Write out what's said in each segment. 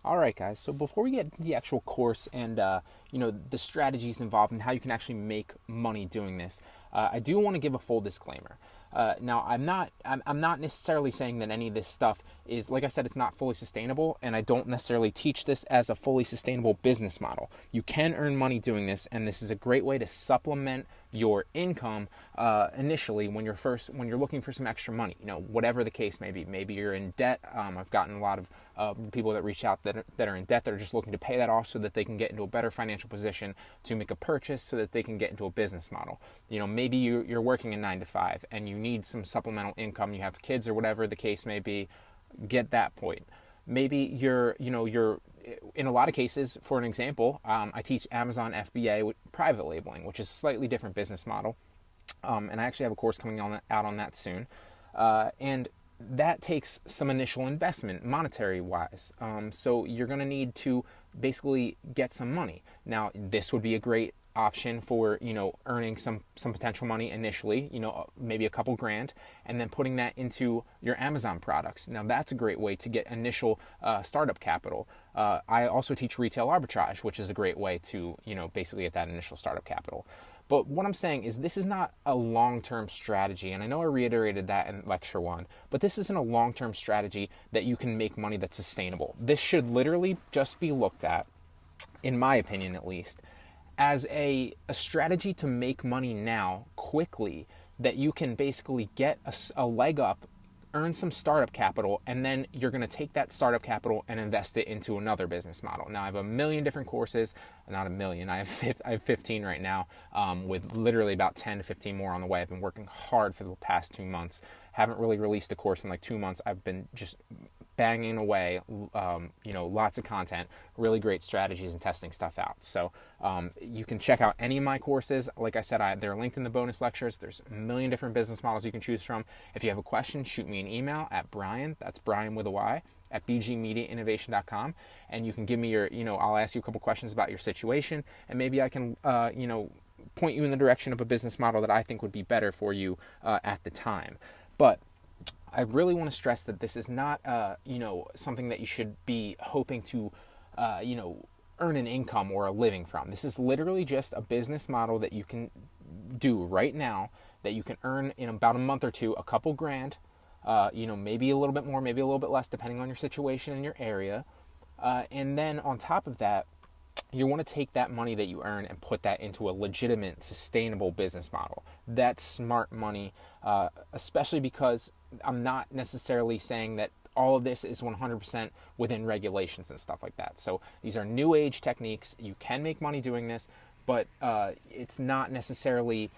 All right, guys. So before we get into the actual course and the strategies involved and how you can actually make money doing this, I do want to give a full disclaimer. Now, I'm not necessarily saying that any of this stuff is, like I said, it's not fully sustainable, and I don't necessarily teach this as a fully sustainable business model. You can earn money doing this, and this is a great way to supplement your income initially when you're looking for some extra money. Whatever the case may be. Maybe you're in debt. I've gotten a lot of people that reach out that are in debt that are just looking to pay that off so that they can get into a better financial position to make a purchase so that they can get into a business model. Maybe you're working a 9 to 5 and you need some supplemental income. You have kids or whatever the case may be. Get that point. Maybe you're in a lot of cases, for an example, I teach Amazon FBA with private labeling, which is a slightly different business model. And I actually have a course coming out on that soon. And that takes some initial investment, monetary wise. So you're going to need to basically get some money. Now, this would be a great option for earning some potential money initially, maybe a couple grand, and then putting that into your Amazon products. Now that's a great way to get initial startup capital. I also teach retail arbitrage, which is a great way to basically get that initial startup capital. But what I'm saying is this is not a long-term strategy, and I know I reiterated that in lecture 1, but this isn't a long-term strategy that you can make money that's sustainable. This should literally just be looked at, in my opinion at least, as a strategy to make money now quickly, that you can basically get a leg up, earn some startup capital, and then you're going to take that startup capital and invest it into another business model. Now, I have a million different courses, not a million, I have 15 right now, with literally about 10 to 15 more on the way. I've been working hard for the past 2 months. Haven't really released a course in like 2 months. I've been just banging away, lots of content, really great strategies and testing stuff out. So you can check out any of my courses. Like I said, they're linked in the bonus lectures. There's a million different business models you can choose from. If you have a question, shoot me an email at Brian, that's Brian with a Y, at bgmediainnovation.com, and you can give me I'll ask you a couple questions about your situation, and maybe I can, point you in the direction of a business model that I think would be better for you at the time. But I really want to stress that this is not, something that you should be hoping to, earn an income or a living from. This is literally just a business model that you can do right now, that you can earn in about a month or two, a couple grand, maybe a little bit more, maybe a little bit less, depending on your situation in your area. And then on top of that, you want to take that money that you earn and put that into a legitimate, sustainable business model. That's smart money, especially because I'm not necessarily saying that all of this is 100% within regulations and stuff like that. So these are new age techniques. You can make money doing this, but it's not necessarily,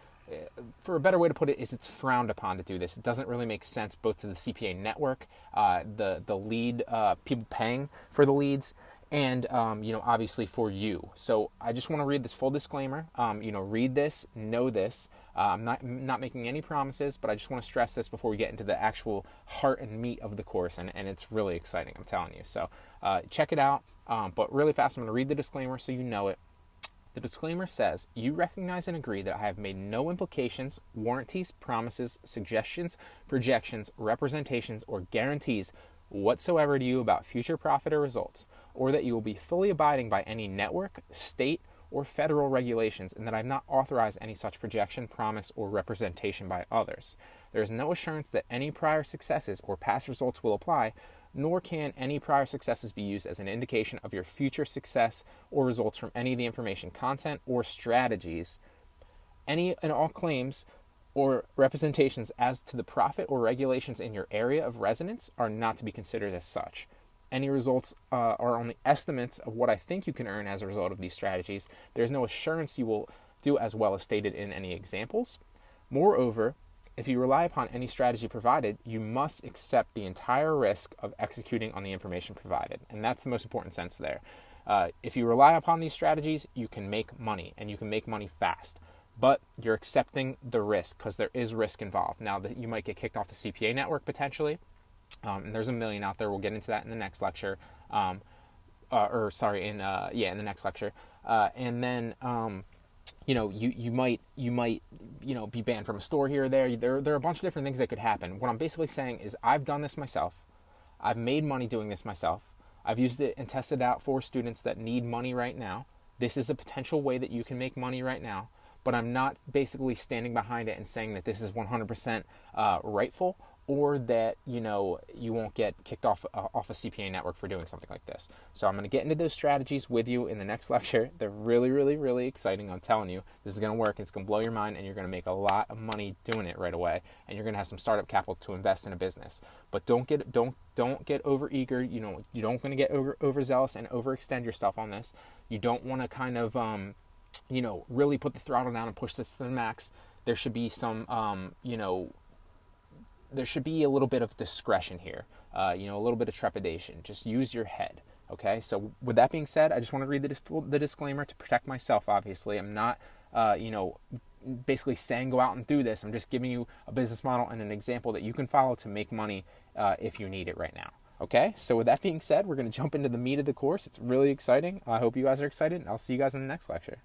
for a better way to put it, is it's frowned upon to do this. It doesn't really make sense both to the CPA network, the lead, people paying for the leads, and obviously for you. So I just want to read this full disclaimer. Read this, know this. I'm not making any promises, but I just want to stress this before we get into the actual heart and meat of the course, and it's really exciting, I'm telling you. So check it out, but really fast, I'm going to read the disclaimer so you know it. The disclaimer says, you recognize and agree that I have made no implications, warranties, promises, suggestions, projections, representations, or guarantees whatsoever to you about future profit or results, or that you will be fully abiding by any network, state, or federal regulations, and that I have not authorized any such projection, promise, or representation by others. There is no assurance that any prior successes or past results will apply, nor can any prior successes be used as an indication of your future success or results from any of the information, content, or strategies. Any and all claims or representations as to the profit or regulations in your area of residence are not to be considered as such. Any results are only estimates of what I think you can earn as a result of these strategies. There's no assurance you will do as well as stated in any examples. Moreover, if you rely upon any strategy provided, you must accept the entire risk of executing on the information provided. And that's the most important sense there. If you rely upon these strategies, you can make money, and you can make money fast. But you're accepting the risk because there is risk involved. Now, that you might get kicked off the CPA network potentially. And there's a million out there. We'll get into that in the next lecture. In the next lecture. And then, you might be banned from a store here or there. There are a bunch of different things that could happen. What I'm basically saying is I've done this myself. I've made money doing this myself. I've used it and tested out for students that need money right now. This is a potential way that you can make money right now, but I'm not basically standing behind it and saying that this is 100% rightful, or that you won't get kicked off a CPA network for doing something like this. So I'm going to get into those strategies with you in the next lecture. They're really, really, really exciting. I'm telling you, this is going to work. It's going to blow your mind, and you're going to make a lot of money doing it right away. And you're going to have some startup capital to invest in a business. But don't get over eager. You don't want to get overzealous and overextend yourself on this. You don't want to kind of really put the throttle down and push this to the max. There should be some there should be a little bit of discretion here, a little bit of trepidation. Just use your head, okay? So with that being said, I just want to read the disclaimer to protect myself, obviously. I'm not, basically saying go out and do this. I'm just giving you a business model and an example that you can follow to make money if you need it right now, okay? So with that being said, we're going to jump into the meat of the course. It's really exciting. I hope you guys are excited, and I'll see you guys in the next lecture.